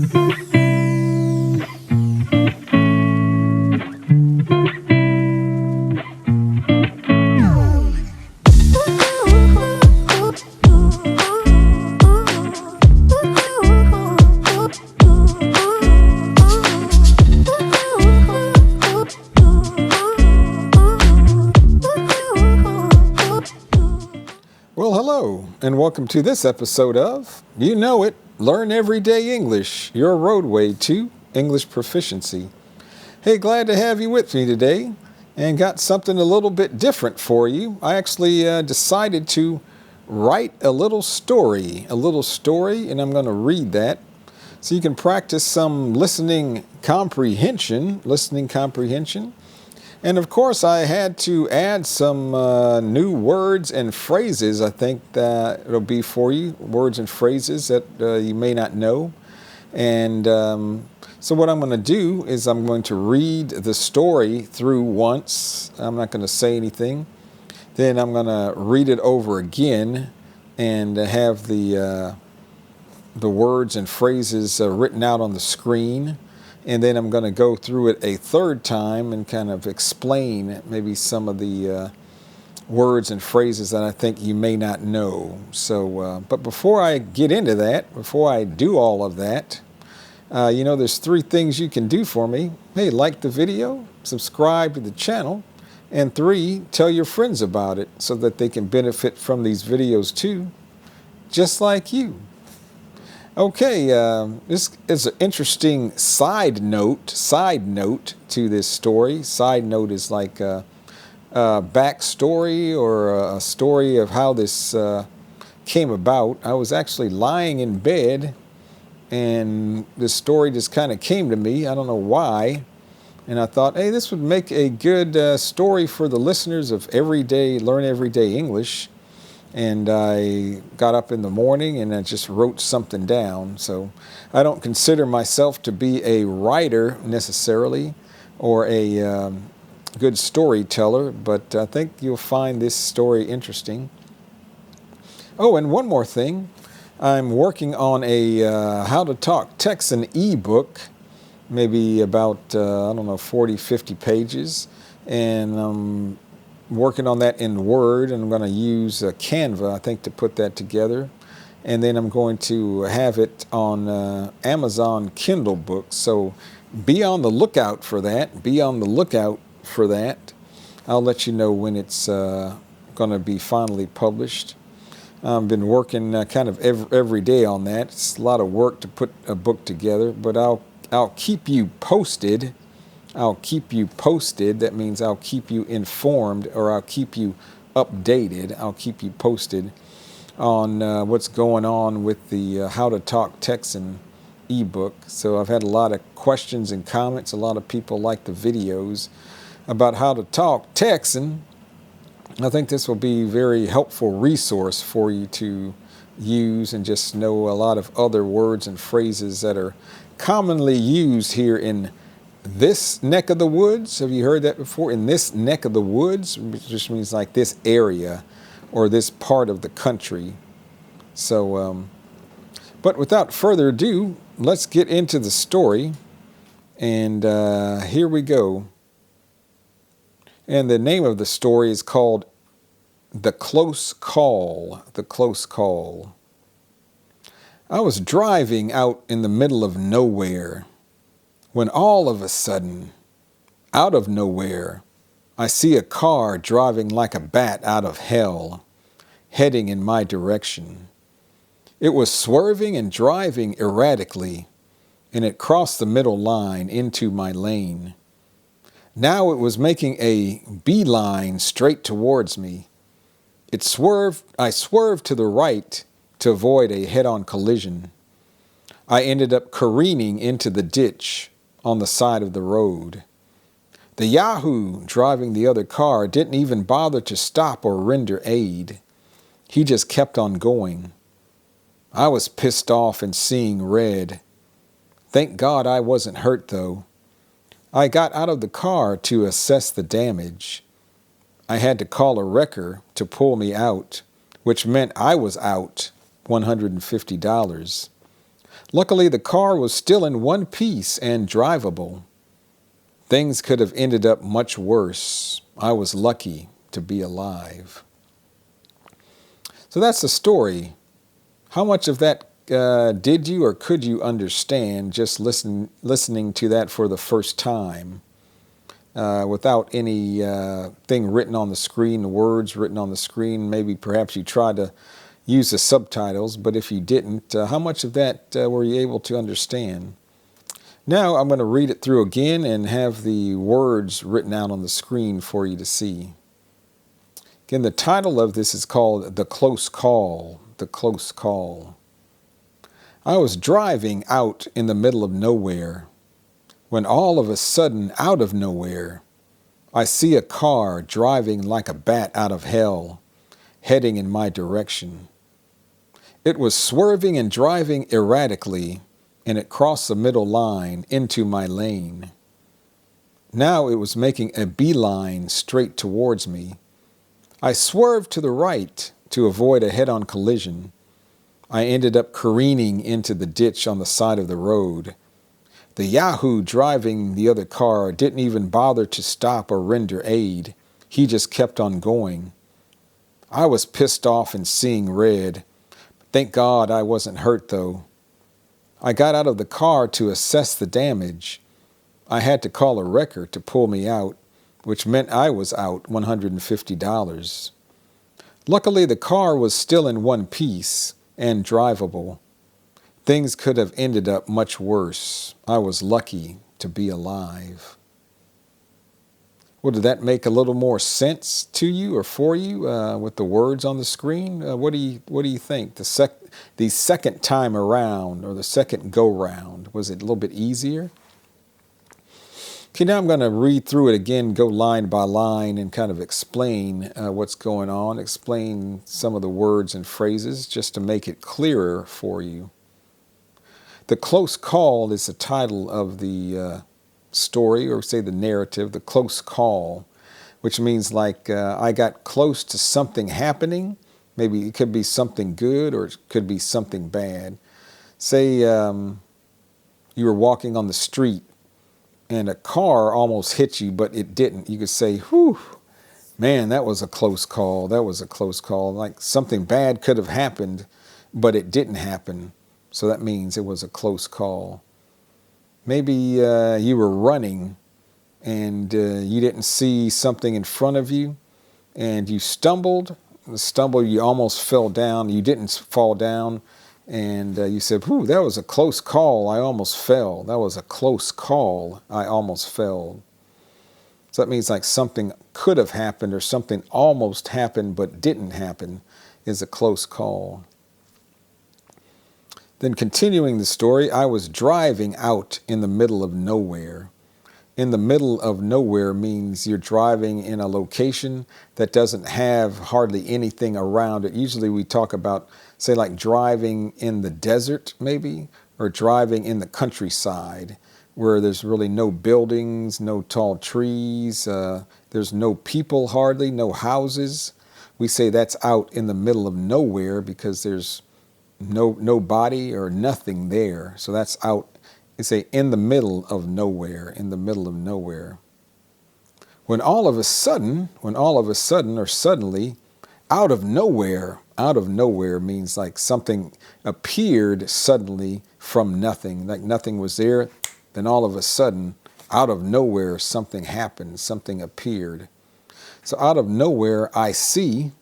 Well, hello, and welcome to this episode of, you know it, Learn Everyday English, your roadway to English proficiency. Hey, glad to have you with me today, and got something a little bit different for you. I actually decided to write a little story, and I'm going to read that, so you can practice some listening comprehension. And of course, I had to add some new words and phrases. I think that it'll be for you, words and phrases that you may not know. And so what I'm going to do is I'm going to read the story through once. I'm not going to say anything. Then I'm going to read it over again and have the words and phrases written out on the screen. And then I'm going to go through it a third time and kind of explain maybe some of the words and phrases that I think you may not know. So, but before I get into that, before I do all of that, there's 3 things you can do for me. Hey, like the video, subscribe to the channel, and 3, tell your friends about it so that they can benefit from these videos too, just like you. Okay, this is an interesting side note to this story. Side note is like a backstory or a story of how this came about. I was actually lying in bed, and this story just kind of came to me. I don't know why. And I thought, hey, this would make a good story for the listeners of Learn Everyday English. And I got up in the morning and I just wrote something down. So I don't consider myself to be a writer necessarily or a good storyteller, but I think you'll find this story interesting. Oh, and one more thing. I'm working on a How to Talk Texan eBook, maybe about, 40, 50 pages. And working on that in Word, and I'm going to use Canva, I think, to put that together. And then I'm going to have it on Amazon Kindle books. So be on the lookout for that. I'll let you know when it's going to be finally published. I've been working kind of every day on that. It's a lot of work to put a book together, but I'll keep you posted. That means I'll keep you informed, or I'll keep you updated. I'll keep you posted on what's going on with the How to Talk Texan ebook. So I've had a lot of questions and comments. A lot of people like the videos about how to talk Texan. I think this will be a very helpful resource for you to use and just know a lot of other words and phrases that are commonly used here in this neck of the woods. Have you heard that before? In this neck of the woods, which just means like this area or this part of the country. So, but without further ado, let's get into the story. And here we go. And the name of the story is called The Close Call. The Close Call. I was driving out in the middle of nowhere when all of a sudden, out of nowhere, I see a car driving like a bat out of hell, heading in my direction. It was swerving and driving erratically, and it crossed the middle line into my lane. Now it was making a beeline straight towards me. I swerved to the right to avoid a head-on collision. I ended up careening into the ditch on the side of the road. The Yahoo driving the other car didn't even bother to stop or render aid. He just kept on going. I was pissed off and seeing red. Thank God I wasn't hurt, though. I got out of the car to assess the damage. I had to call a wrecker to pull me out, which meant I was out $150. Luckily, the car was still in one piece and drivable. Things could have ended up much worse. I was lucky to be alive. So that's the story. How much of that did you or could you understand just listening to that for the first time without any thing written on the screen, words written on the screen? Maybe perhaps you tried to use the subtitles, but if you didn't, how much of that were you able to understand? Now I'm going to read it through again and have the words written out on the screen for you to see. Again, the title of this is called The Close Call. The Close Call. I was driving out in the middle of nowhere when all of a sudden, out of nowhere, I see a car driving like a bat out of hell, heading in my direction. It was swerving and driving erratically, and it crossed the middle line into my lane. Now it was making a beeline straight towards me. I swerved to the right to avoid a head-on collision. I ended up careening into the ditch on the side of the road. The yahoo driving the other car didn't even bother to stop or render aid. He just kept on going. I was pissed off and seeing red. Thank God I wasn't hurt, though. I got out of the car to assess the damage. I had to call a wrecker to pull me out, which meant I was out $150. Luckily, the car was still in one piece and drivable. Things could have ended up much worse. I was lucky to be alive. Well, did that make a little more sense to you or for you with the words on the screen? What do you think? The second time around or the second go round, was it a little bit easier? Okay, now I'm going to read through it again, go line by line and kind of explain what's going on, explain some of the words and phrases just to make it clearer for you. The Close Call is the title of the story, or say the narrative, The Close Call, which means like I got close to something happening. Maybe it could be something good or it could be something bad. Say you were walking on the street and a car almost hit you, but it didn't. You could say, whew, man, that was a close call. That was a close call. Like something bad could have happened, but it didn't happen. So that means it was a close call. Maybe you were running and you didn't see something in front of you and you stumbled. You almost fell down. You didn't fall down. And you said, whew, that was a close call. I almost fell. That was a close call. I almost fell. So that means like something could have happened or something almost happened but didn't happen is a close call. Then continuing the story, I was driving out in the middle of nowhere. In the middle of nowhere means you're driving in a location that doesn't have hardly anything around it. Usually we talk about, say, like driving in the desert maybe, or driving in the countryside where there's really no buildings, no tall trees, there's no people hardly, no houses. We say that's out in the middle of nowhere because there's nobody or nothing there. So that's out. It's in the middle of nowhere, in the middle of nowhere. When all of a sudden or suddenly, out of nowhere means like something appeared suddenly from nothing, like nothing was there. Then all of a sudden, out of nowhere, something happened, something appeared. So out of nowhere, I see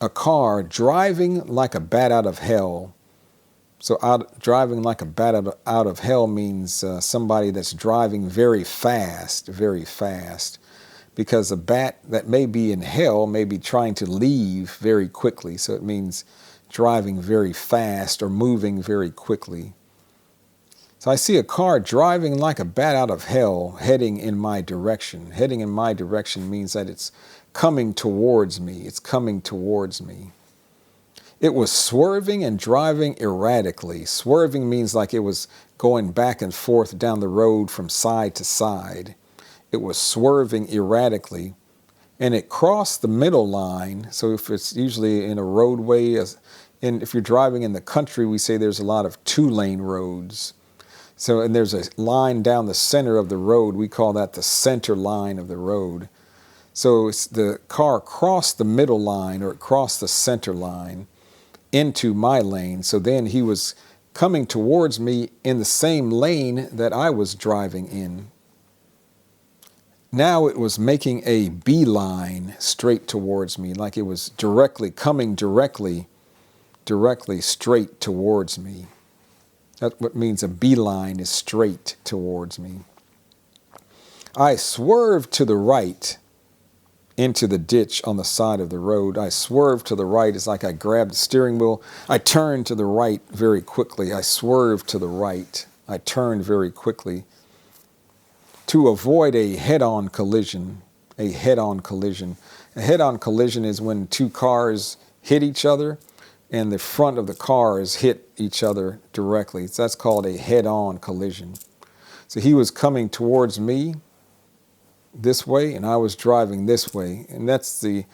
a car driving like a bat out of hell. So driving like a bat out of hell means somebody that's driving very fast, because a bat that may be in hell may be trying to leave very quickly. So it means driving very fast or moving very quickly. So I see a car driving like a bat out of hell heading in my direction. Heading in my direction means that it's coming towards me. It's coming towards me. It was swerving and driving erratically. Swerving means like it was going back and forth down the road from side to side. It was swerving erratically, and it crossed the middle line. So if it's usually in a roadway, And if you're driving in the country, we say there's a lot of 2-lane roads. So, and there's a line down the center of the road. We call that the center line of the road. So the car crossed the middle line, or it crossed the center line into my lane. So then he was coming towards me in the same lane that I was driving in. Now it was making a beeline straight towards me, like it was coming directly straight towards me. That's what means a beeline is straight towards me. I swerved to the right into the ditch on the side of the road. I swerved to the right. It's like I grabbed the steering wheel. I turned to the right very quickly. I swerved to the right. I turned very quickly to avoid a head-on collision. A head-on collision. A head-on collision is when two cars hit each other and the front of the cars hit each other directly. So that's called a head-on collision. So he was coming towards me this way, and I was driving this way. And that's the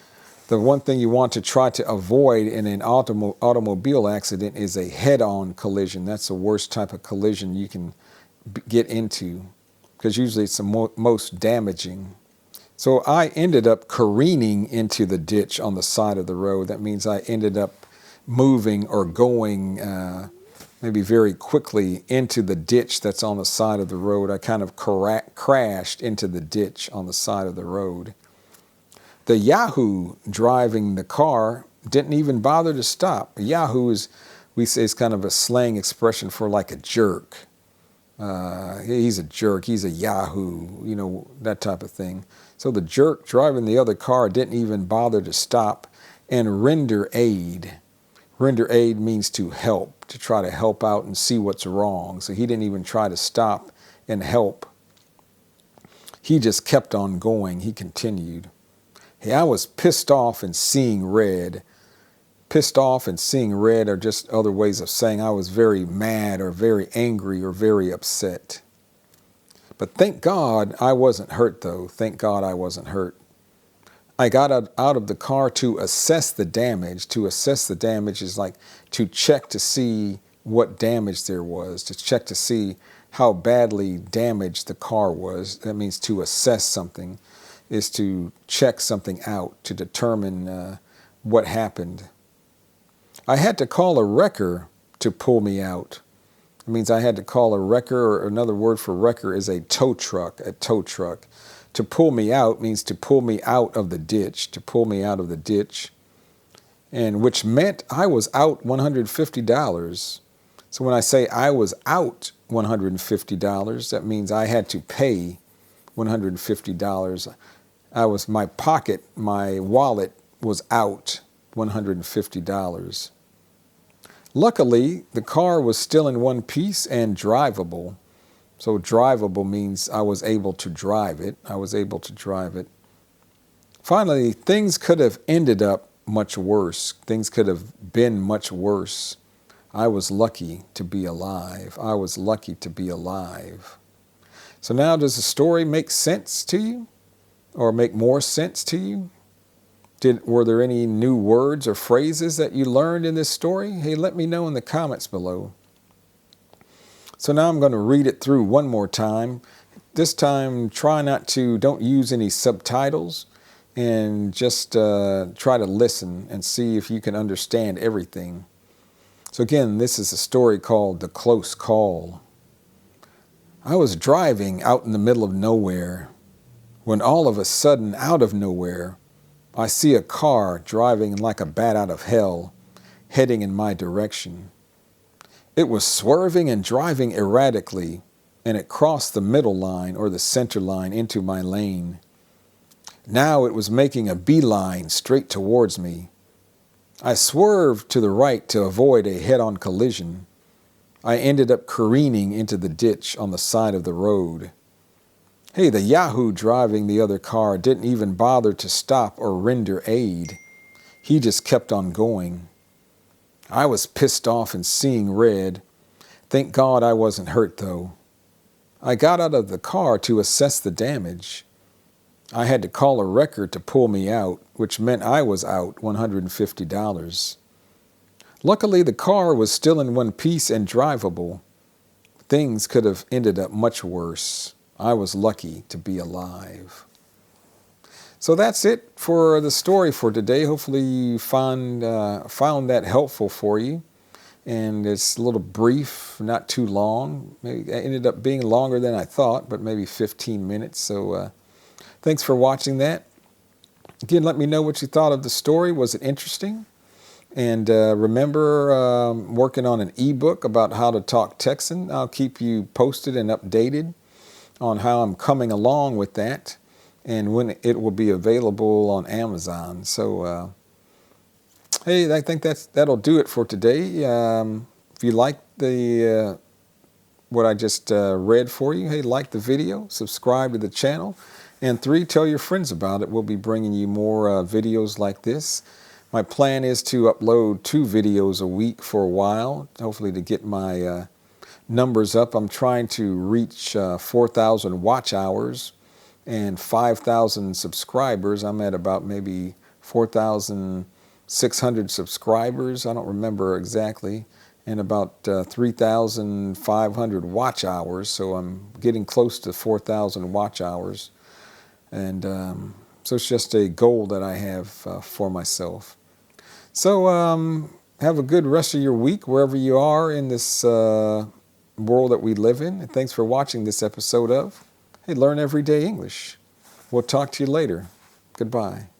one thing you want to try to avoid in an automobile accident is a head-on collision. That's the worst type of collision you can get into, because usually it's the most damaging. So I ended up careening into the ditch on the side of the road. That means I ended up moving or going maybe very quickly into the ditch that's on the side of the road. I kind of crashed into the ditch on the side of the road. The Yahoo driving the car didn't even bother to stop. A Yahoo is, we say, is kind of a slang expression for like a jerk. He's a jerk, he's a Yahoo, you know, that type of thing. So the jerk driving the other car didn't even bother to stop and render aid. Render aid means to help, to try to help out and see what's wrong. So he didn't even try to stop and help. He just kept on going. He continued. Hey, I was pissed off and seeing red. Pissed off and seeing red are just other ways of saying I was very mad or very angry or very upset. But thank God I wasn't hurt, though. Thank God I wasn't hurt. I got out of the car to assess the damage. To assess the damage is like to check to see what damage there was, to check to see how badly damaged the car was. That means to assess something is to check something out, to determine what happened. I had to call a wrecker to pull me out. It means I had to call a wrecker, or another word for wrecker is a tow truck, a tow truck. To pull me out means to pull me out of the ditch, to pull me out of the ditch, and which meant I was out $150. So when I say I was out $150, that means I had to pay $150. My wallet was out $150. Luckily, the car was still in one piece and drivable. So drivable means I was able to drive it. I was able to drive it. Finally, things could have ended up much worse. Things could have been much worse. I was lucky to be alive. I was lucky to be alive. So now, does the story make sense to you? Or make more sense to you? Were there any new words or phrases that you learned in this story? Hey, let me know in the comments below. So now I'm going to read it through one more time. This time, don't use any subtitles, and just try to listen and see if you can understand everything. So again, this is a story called The Close Call. I was driving out in the middle of nowhere when all of a sudden, out of nowhere, I see a car driving like a bat out of hell, heading in my direction. It was swerving and driving erratically, and it crossed the middle line or the center line into my lane. Now it was making a beeline straight towards me. I swerved to the right to avoid a head-on collision. I ended up careening into the ditch on the side of the road. Hey, the Yahoo driving the other car didn't even bother to stop or render aid. He just kept on going. I was pissed off and seeing red. Thank God I wasn't hurt, though. I got out of the car to assess the damage. I had to call a wrecker to pull me out, which meant I was out $150. Luckily, the car was still in one piece and drivable. Things could have ended up much worse. I was lucky to be alive. So that's it for the story for today. Hopefully you found that helpful for you. And it's a little brief, not too long. Maybe it ended up being longer than I thought, but maybe 15 minutes. So thanks for watching that. Again, let me know what you thought of the story. Was it interesting? And remember, working on an ebook about how to talk Texan. I'll keep you posted and updated on how I'm coming along with that and when it will be available on Amazon. So, hey, I think that'll do it for today. If you like the what I just read for you, hey, like the video, subscribe to the channel, and 3, tell your friends about it. We'll be bringing you more videos like this. My plan is to upload 2 videos a week for a while, hopefully to get my numbers up. I'm trying to reach 4,000 watch hours and 5,000 subscribers. I'm at about maybe 4,600 subscribers. I don't remember exactly. And about 3,500 watch hours. So I'm getting close to 4,000 watch hours. And so it's just a goal that I have for myself. So have a good rest of your week wherever you are in this world that we live in. And thanks for watching this episode of Hey, Learn Everyday English. We'll talk to you later. Goodbye.